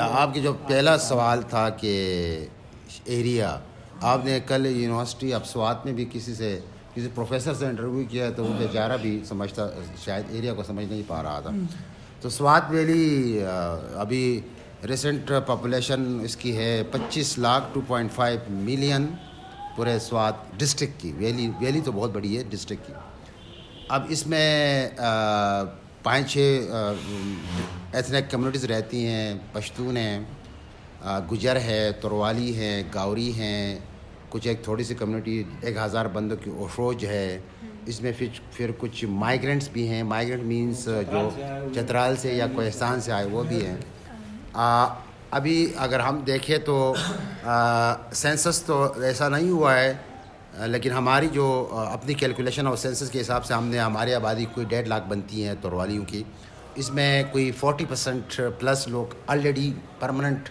آپ کی جو پہلا سوال تھا کہ ایریا، آپ نے کل یونیورسٹی اب سوات میں بھی کسی پروفیسر سے انٹرویو کیا تو وہ بیچارہ بھی سمجھتا، شاید ایریا کو سمجھ نہیں پا رہا تھا. تو سوات ویلی ابھی ریسنٹ پاپولیشن اس کی ہے 25 لاکھ 2.5 ملین پورے سوات ڈسٹرکٹ کی. ویلی تو بہت بڑی ہے ڈسٹرکٹ کی. اب اس میں 5-6 ایتھنک کمیونٹیز رہتی ہیں. پشتون ہیں، گجر ہے، تروالی ہیں، گاوری ہیں، کچھ ایک تھوڑی سی کمیونٹی 1000 بندوں کی اوشوج ہے. اس میں پھر کچھ مائیگرنٹس بھی ہیں. مائیگرنٹ مینس جو چترال سے یا کوہستان سے آئے وہ بھی ہیں. ابھی اگر ہم دیکھیں تو سینسس تو ایسا نہیں ہوا ہے، لیکن ہماری جو اپنی کیلکولیشن اور سینسس کے حساب سے ہم نے ہماری آبادی کوئی 1.5 لاکھ بنتی ہیں تروالیوں کی. اس میں کوئی 40% پلس لوگ آلریڈی پرماننٹ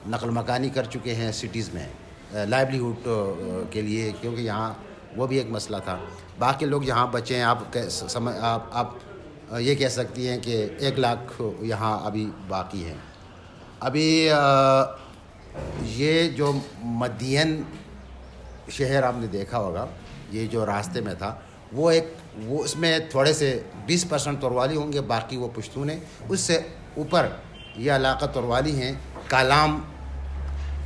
نقل مکانی کر چکے ہیں سٹیز میں لائیولیہوڈ کے لیے، کیونکہ یہاں وہ بھی ایک مسئلہ تھا. باقی لوگ یہاں بچے ہیں. آپ یہ کہہ سکتی ہیں کہ 1 لاکھ یہاں ابھی باقی ہیں. ابھی یہ جو مدین شہر آپ نے دیکھا ہوگا، یہ جو راستے میں تھا وہ اس میں تھوڑے سے 20% تروالی ہوں گے، باقی وہ پشتون ہیں. اس سے اوپر یہ علاقہ تروالی ہیں، کالام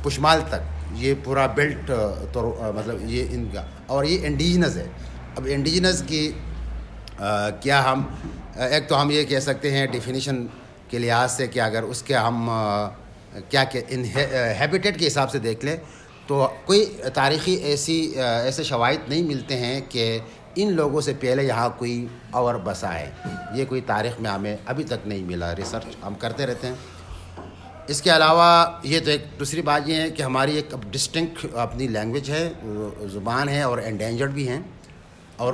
پشمال تک یہ پورا بیلٹ مطلب یہ ان کا، اور یہ انڈیجنس ہے. اب انڈیجنس کی کیا ہم ایک تو ہم یہ کہہ سکتے ہیں ڈیفینیشن کے لحاظ سے کہ اگر اس کے ہم کیا کہ ہیبیٹیٹ کے حساب سے دیکھ لیں تو کوئی تاریخی ایسے شواہد نہیں ملتے ہیں کہ ان لوگوں سے پہلے یہاں کوئی اور بسا ہے. یہ کوئی تاریخ میں ہمیں ابھی تک نہیں ملا. ریسرچ ہم کرتے رہتے ہیں. اس کے علاوہ یہ تو ایک دوسری بات یہ ہے کہ ہماری ایک ڈسٹنکٹ اپنی لینگویج ہے، زبان ہے، اور انڈینجرڈ بھی ہیں. اور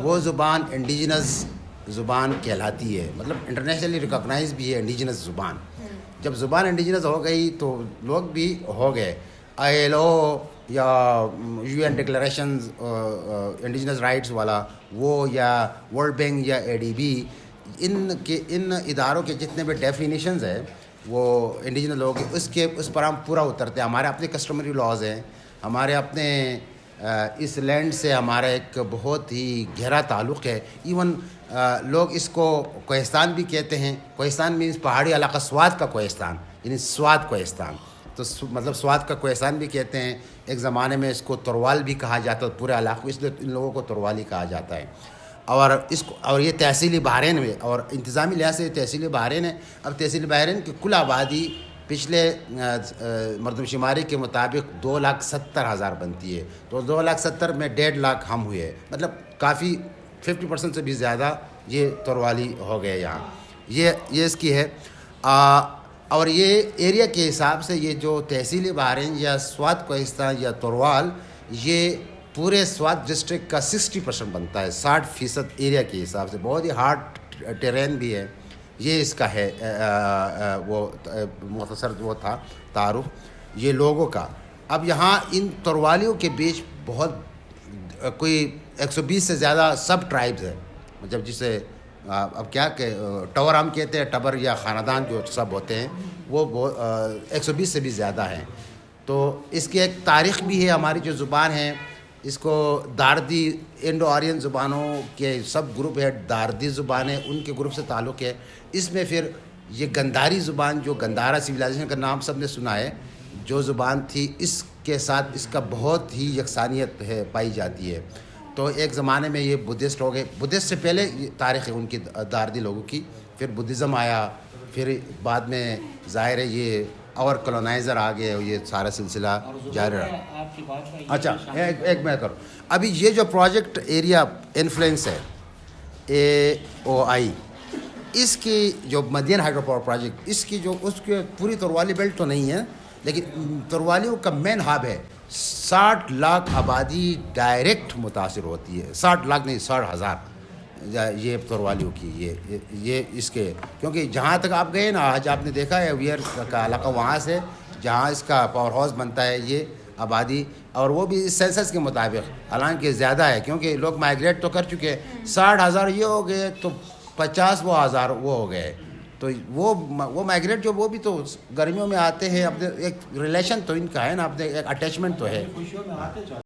وہ زبان انڈیجنس زبان کہلاتی ہے، مطلب انٹرنیشنلی ریکگنائز بھی ہے انڈیجنس زبان. جب زبان انڈیجنس ہو گئی تو لوگ بھی ہو گئے. ILO یا UN ڈکلیریشنز انڈیجنس رائٹس والا وہ، یا ورلڈ بینک یا ADB، ان اداروں کے جتنے بھی ڈیفینیشنز ہیں وہ انڈیجنس لوگوں کے اس پر ہم پورا اترتے ہیں. ہمارے اپنے کسٹمری لاز ہیں. ہمارے اپنے اس لینڈ سے ہمارا ایک بہت ہی گہرا تعلق ہے. ایون لوگ اس کو کوہستان بھی کہتے ہیں. کوہستان مینس پہاڑی علاقہ، سوات کا کوہستان یعنی سوات کوہستان، تو مطلب سوات کا کوہستان بھی کہتے ہیں. ایک زمانے میں اس کو تروال بھی کہا جاتا ہے پورے علاقے کو، اس لیے ان لوگوں کو تروالی کہا جاتا ہے. اور یہ تحصیلی بحرین میں، اور انتظامی لحاظ سے تحصیلی بحرین ہے. اب تحصیلی بحرین کی کل آبادی پچھلے مردم شماری کے مطابق 2,70,000 بنتی ہے. تو 2,70,000 میں 1.5 لاکھ ہم ہوئے، مطلب کافی 50% سے بھی زیادہ یہ تروالی ہو گئے یہاں. یہ اس کی ہے. اور یہ ایریا کے حساب سے یہ جو تحصیلی بحرین یا سوات کوہستان یا تروال، یہ پورے سوات ڈسٹرکٹ کا 60% بنتا ہے. 60% ایریا کے حساب سے بہت ہی ہارڈ ٹیرین بھی ہے. یہ اس کا ہے وہ مختصر وہ تھا تعارف یہ لوگوں کا. اب یہاں ان تروالیوں کے بیچ بہت کوئی 120 سے زیادہ سب ٹرائبز ہیں، مطلب جسے اب کیا کہ ٹور ہم کہتے ہیں، ٹبر یا خاندان جو سب ہوتے ہیں، وہ 120 سے بھی زیادہ ہیں. تو اس کی ایک تاریخ بھی ہے. ہماری جو زبان ہے اس کو داردی انڈو آرین زبانوں کے سب گروپ ہے. داردی زبانیں ان کے گروپ سے تعلق ہے. اس میں پھر یہ گندھاری زبان جو گندھارا سویلائزیشن کا نام سب نے سنا ہے، جو زبان تھی، اس کے ساتھ اس کا بہت ہی یکسانیت ہے پائی جاتی ہے. تو ایک زمانے میں یہ بدھسٹ ہو گئے. بدھسٹ سے پہلے تاریخ ہے ان کی داردی لوگوں کی، پھر بدھزم آیا، پھر بعد میں ظاہر ہے یہ اور کلونائزر آ گئے، یہ سارا سلسلہ جاری رہا. اچھا ایک میں کروں. ابھی یہ جو پروجیکٹ ایریا انفلوئنس ہے AOI، اس کی جو مدین ہائیڈرو پاور پروجیکٹ، اس کے پوری تروالی بیلٹ تو نہیں ہے، لیکن تروالیوں کا مین ہب ہے. 60 لاکھ آبادی ڈائریکٹ متاثر ہوتی ہے. 60 لاکھ نہیں، 60,000 یہ تروالیوں کی یہ اس کے، کیونکہ جہاں تک آپ گئے نا، آج آپ نے دیکھا ہے ویئر کا علاقہ وہاں سے جہاں اس کا پاور ہاؤس بنتا ہے، یہ آبادی، اور وہ بھی اس سینسس کے مطابق حالانکہ زیادہ ہے کیونکہ لوگ مائیگریٹ تو کر چکے ہیں. 60,000 یہ ہو گئے تو 50 وہ ہزار وہ ہو گئے. تو وہ مائگریٹ جو وہ بھی تو گرمیوں میں آتے ہیں، اپنے ایک ریلیشن تو ان کا ہے نا، اپنے ایک اٹیچمنٹ تو ہے.